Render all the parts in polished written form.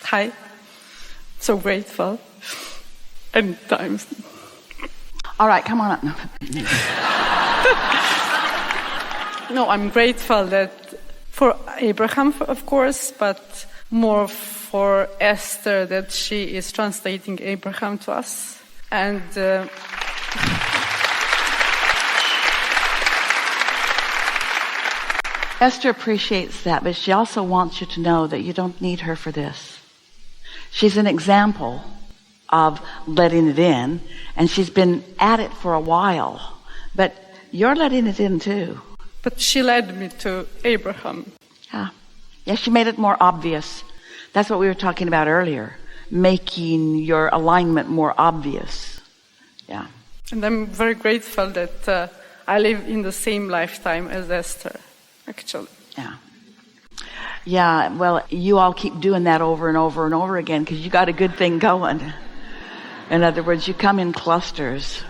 Hi. So grateful. And times. All right, come on up. No, I'm grateful that for Abraham, of course, but more for Esther, that she is translating Abraham to us. And Esther appreciates that, but she also wants you to know that you don't need her for this. She's an example of letting it in, and she's been at it for a while, but you're letting it in too. but she led me to Abraham. Yeah, she made it more obvious. That's what we were talking about earlier, making your alignment more obvious. Yeah. And I'm very grateful that I live in the same lifetime as Esther, actually. Yeah. Yeah, well, you all keep doing that over and over and over again because you got a good thing going. In other words, you come in clusters.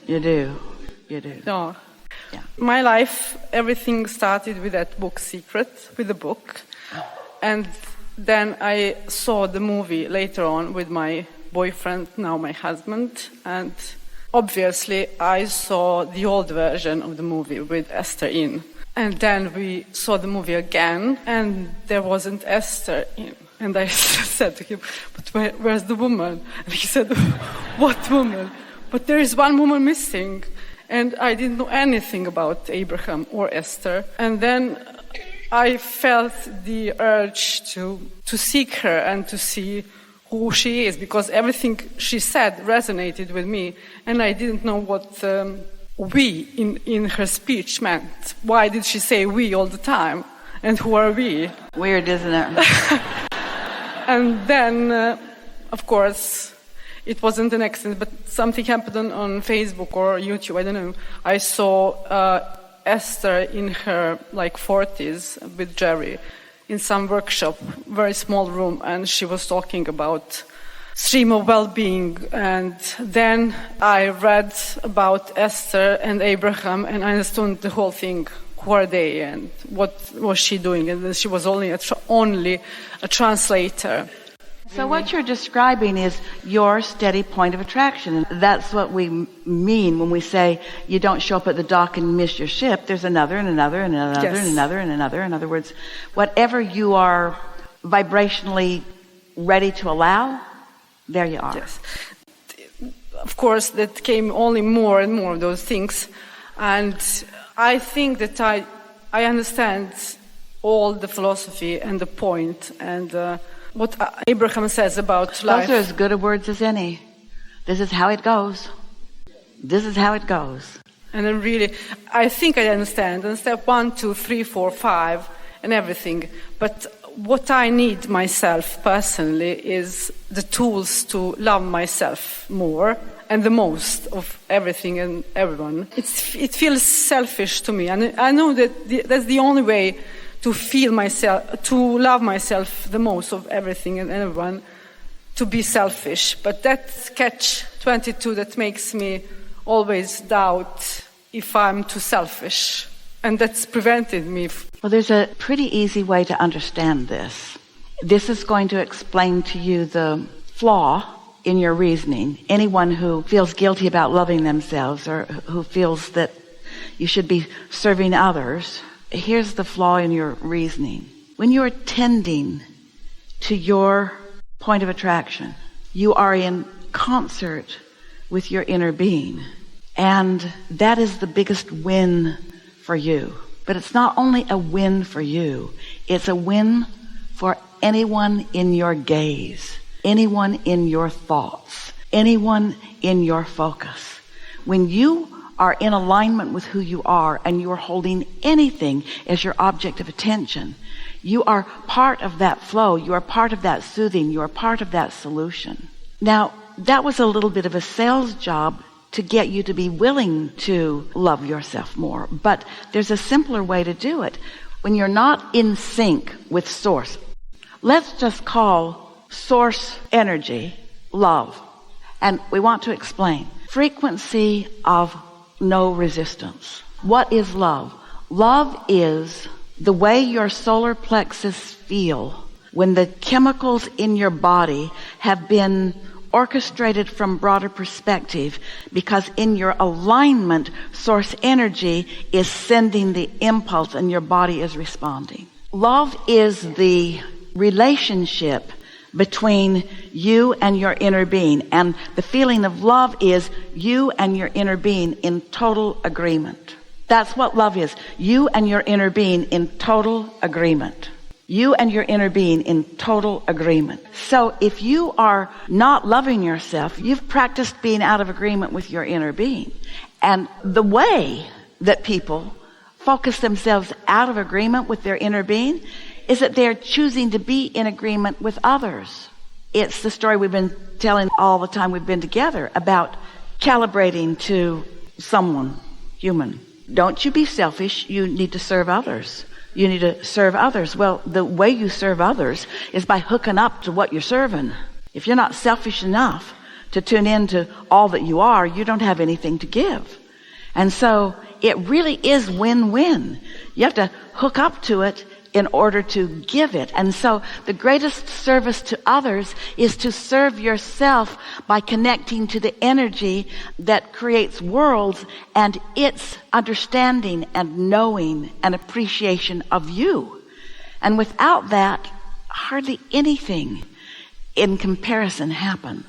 You do. You do. No. Yeah. My life, everything started with that book, Secret, with the book. And then I saw the movie later on with my boyfriend, now my husband. And obviously, I saw the old version of the movie with Esther in. And then we saw the movie again, and there wasn't Esther in. And I said to him, but where's the woman? And he said, what woman? But there is one woman missing. And I didn't know anything about Abraham or Esther. And then I felt the urge to seek her and to see who she is, because everything she said resonated with me. And I didn't know what we in her speech meant. Why did she say we all the time? And who are we? Weird, isn't it? And then, of course, it wasn't an accident, but something happened on Facebook or YouTube, I don't know. I saw Esther in her 40s with Jerry in some workshop, very small room, and she was talking about stream of well-being. And then I read about Esther and Abraham, and I understood the whole thing. Who are they, and what was she doing? And she was only a translator. So what you're describing is your steady point of attraction. And that's what we mean when we say you don't show up at the dock and miss your ship. There's another and another and another Yes. and another and another. In other words, whatever you are vibrationally ready to allow, there you are. Yes. Of course, that came only more and more of those things. And I think that I understand all the philosophy and the point and what Abraham says about life. Those are as good a words as any. This is how it goes. This is how it goes. And I think I understand. And step 1, 2, 3, 4, 5 and everything. But what I need myself personally is the tools to love myself more and the most of everything and everyone. It feels selfish to me. And I know that that's the only way to feel myself, to love myself the most of everything and everyone, to be selfish. But that's catch-22 that makes me always doubt if I'm too selfish. And that's prevented me. Well, there's a pretty easy way to understand this. This is going to explain to you the flaw in your reasoning. Anyone who feels guilty about loving themselves or who feels that you should be serving others, here's the flaw in your reasoning. When you're tending to your point of attraction, you are in concert with your inner being. And that is the biggest win for you. But it's not only a win for you, it's a win for anyone in your gaze, anyone in your thoughts, anyone in your focus. When you are in alignment with who you are and you're holding anything as your object of attention, you are part of that flow, you are part of that soothing, you are part of that solution. Now, that was a little bit of a sales job to get you to be willing to love yourself more. But there's a simpler way to do it. When you're not in sync with source, let's just call source energy love. And we want to explain. Frequency of no resistance. What is love? Love is the way your solar plexus feel when the chemicals in your body have been orchestrated from broader perspective, because in your alignment, source energy is sending the impulse and your body is responding. Love is the relationship between you and your inner being, and the feeling of love is you and your inner being in total agreement. That's what love is. You and your inner being in total agreement. You and your inner being in total agreement. So if you are not loving yourself, you've practiced being out of agreement with your inner being. And the way that people focus themselves out of agreement with their inner being is that they're choosing to be in agreement with others. It's the story we've been telling all the time we've been together about calibrating to someone, human. Don't you be selfish. You need to serve others. You need to serve others. Well, the way you serve others is by hooking up to what you're serving. If you're not selfish enough to tune into all that you are, you don't have anything to give. And so it really is win-win. You have to hook up to it in order to give it. And so the greatest service to others is to serve yourself by connecting to the energy that creates worlds and its understanding and knowing and appreciation of you. And without that, hardly anything in comparison happens.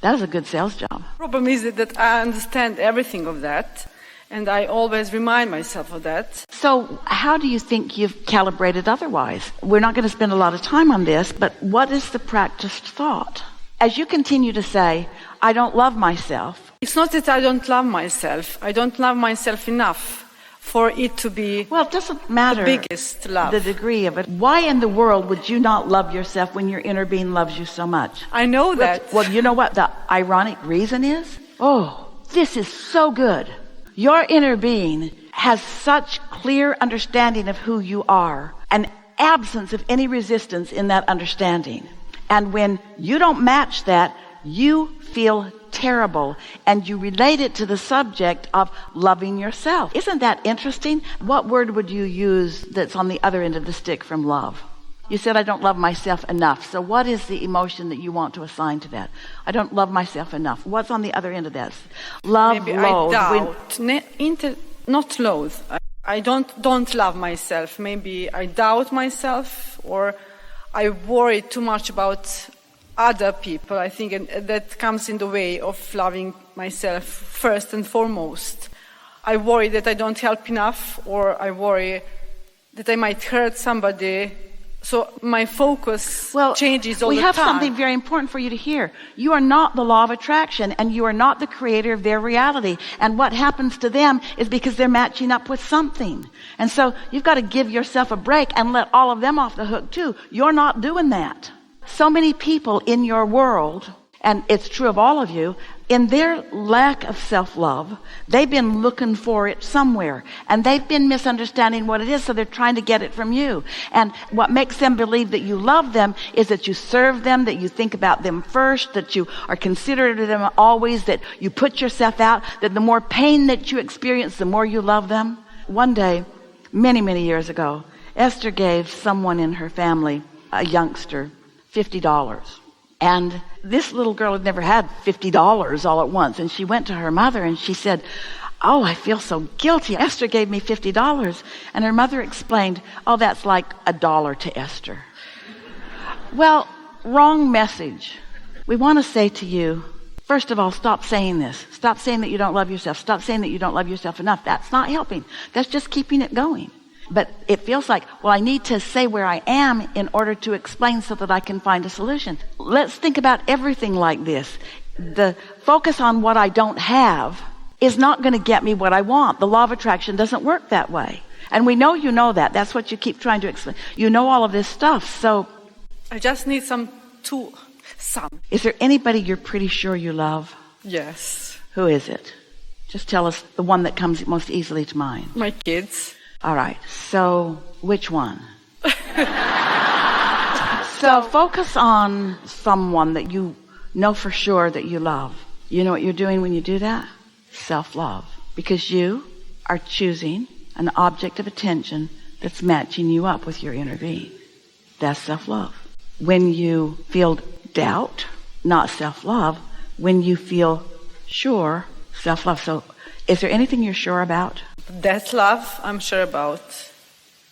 That is a good sales job. The problem is that I understand everything of that, and I always remind myself of that. So how do you think you've calibrated otherwise? We're not going to spend a lot of time on this, but what is the practiced thought? As you continue to say, I don't love myself. It's not that I don't love myself. I don't love myself enough for it to be Well, it doesn't matter the biggest love. the degree of it. Why in the world would you not love yourself when your inner being loves you so much? I know that. Well, you know what the ironic reason is? Oh, this is so good. Your inner being has such clear understanding of who you are, an absence of any resistance in that understanding. And when you don't match that, you feel terrible, and you relate it to the subject of loving yourself. Isn't that interesting? What word would you use that's on the other end of the stick from love? You said, I don't love myself enough. So what is the emotion that you want to assign to that? I don't love myself enough. What's on the other end of that? Love, Maybe loathe. I doubt. Not loathe. I don't love myself. Maybe I doubt myself, or I worry too much about other people. I think that comes in the way of loving myself first and foremost. I worry that I don't help enough, or I worry that I might hurt somebody. So my focus changes all the time. We have something very important for you to hear. You are not the law of attraction, and you are not the creator of their reality. And what happens to them is because they're matching up with something. And so you've got to give yourself a break and let all of them off the hook too. You're not doing that. So many people in your world, and it's true of all of you, in their lack of self-love, they've been looking for it somewhere, and they've been misunderstanding what it is, so they're trying to get it from you. And what makes them believe that you love them is that you serve them, that you think about them first, that you are considerate of them always, that you put yourself out, that the more pain that you experience, the more you love them. One day, many, many years ago, Esther gave someone in her family, a youngster, $50. And this little girl had never had $50 all at once. And she went to her mother and she said, oh, I feel so guilty. Esther gave me $50. And her mother explained, oh, that's like $1 to Esther. Well, wrong message. We want to say to you, first of all, stop saying this. Stop saying that you don't love yourself. Stop saying that you don't love yourself enough. That's not helping. That's just keeping it going. But it feels like, well, I need to say where I am in order to explain so that I can find a solution. Let's think about everything like this. The focus on what I don't have is not going to get me what I want. The law of attraction doesn't work that way. And we know you know that. That's what you keep trying to explain. You know all of this stuff. So I just need some. Is there anybody you're pretty sure you love? Yes. Who is it? Just tell us the one that comes most easily to mind. My kids. All right, so which one? So focus on someone that you know for sure that you love. You know what you're doing when you do that? Self-love. Because you are choosing an object of attention that's matching you up with your inner being. That's self-love. when you feel doubt, not self-love. When you feel sure, self-love. So is there anything you're sure about? That love I'm sure about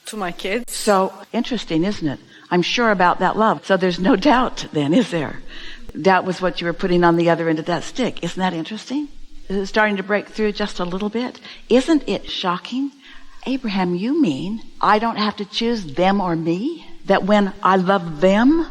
to my kids. So interesting, isn't it? I'm sure about that love. So there's no doubt then, is there? Doubt was what you were putting on the other end of that stick. Isn't that interesting? Is it starting to break through just a little bit? Isn't it shocking? Abraham, you mean I don't have to choose them or me? That when I love them,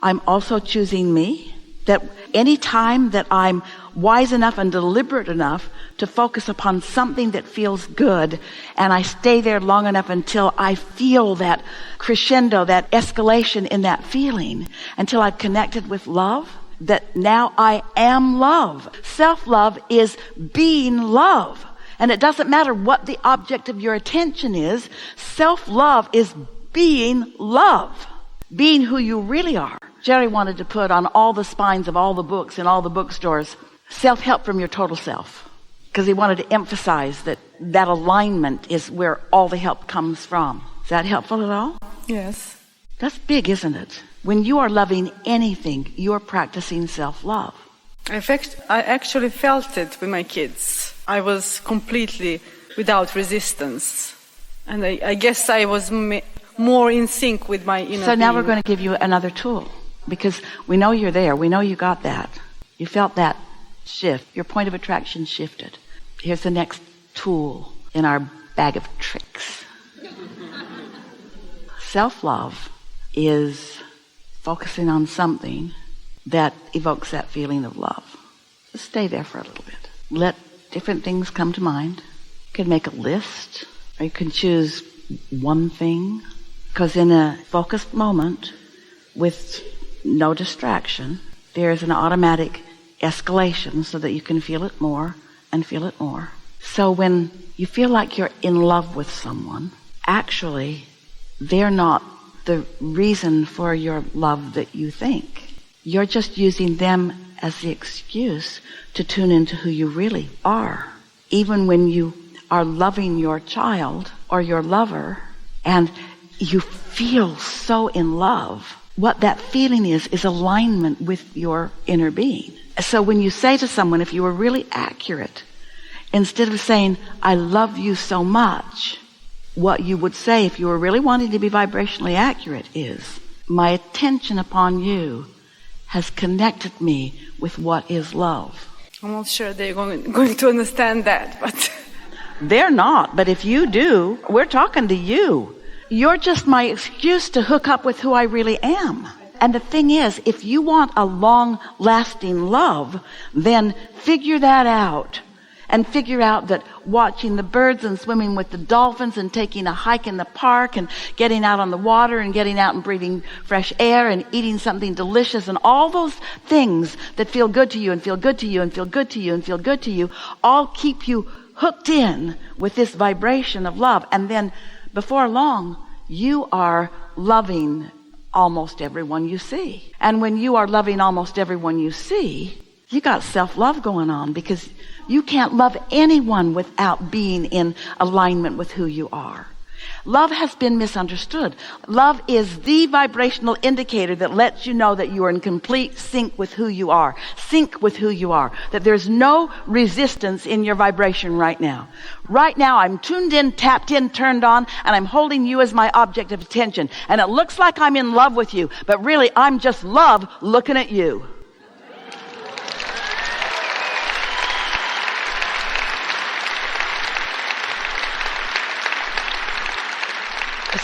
I'm also choosing me? That any time that I'm wise enough and deliberate enough to focus upon something that feels good, and I stay there long enough until I feel that crescendo, that escalation in that feeling, until I've connected with love, that now I am love. Self-love is being love. And it doesn't matter what the object of your attention is. Self-love is being love. Being who you really are. Jerry wanted to put on all the spines of all the books in all the bookstores, self-help from your total self. Because he wanted to emphasize that that alignment is where all the help comes from. Is that helpful at all? Yes. That's big, isn't it? When you are loving anything, you're practicing self-love. I actually felt it with my kids. I was completely without resistance. And I guess I was more in sync with my inner So now being. we're going to give you another tool. Because we know you're there. We know you got that. You felt that shift. Your point of attraction shifted. Here's the next tool in our bag of tricks. Self-love is focusing on something that evokes that feeling of love. Just stay there for a little bit. Let different things come to mind. You can make a list, or you can choose one thing. Because in a focused moment, with no distraction, there is an automatic escalation so that you can feel it more and feel it more. So when you feel like you're in love with someone, actually, they're not the reason for your love that you think. You're just using them as the excuse to tune into who you really are. Even when you are loving your child or your lover and you feel so in love, what that feeling is alignment with your inner being. So when you say to someone, if you were really accurate, instead of saying, I love you so much, what you would say if you were really wanting to be vibrationally accurate is, my attention upon you has connected me with what is love. I'm not sure they're going to understand that, but... They're not, but if you do, we're talking to you. You're just my excuse to hook up with who I really am. And the thing is, if you want a long-lasting love, then figure that out. And figure out that watching the birds and swimming with the dolphins and taking a hike in the park and getting out on the water and getting out and breathing fresh air and eating something delicious and all those things that feel good to you and feel good to you and feel good to you and feel good to you all keep you hooked in with this vibration of love. And then before long, you are loving almost everyone you see. And when you are loving almost everyone you see, you got self-love going on, because you can't love anyone without being in alignment with who you are. Love has been misunderstood. Love is the vibrational indicator that lets you know that you are in complete sync with who you are. Sync with who you are. That there's no resistance in your vibration right now. Right now I'm tuned in, tapped in, turned on, and I'm holding you as my object of attention. And it looks like I'm in love with you, but really I'm just love looking at you.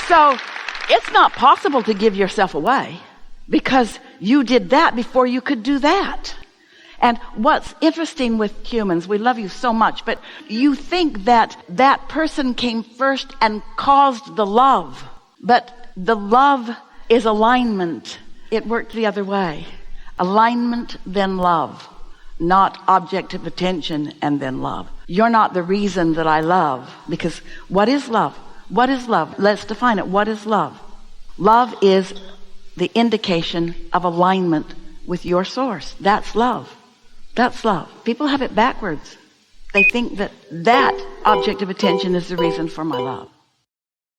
So it's not possible to give yourself away, because you did that before you could do that. And what's interesting with humans, we love you so much, but you think that that person came first and caused the love. But the love is alignment. It worked the other way. Alignment, then love. Not object of attention and then love. You're not the reason that I love, because what is love? What is love? Let's define it. What is love? Love is the indication of alignment with your source. That's love. That's love. People have it backwards. They think that that object of attention is the reason for my love.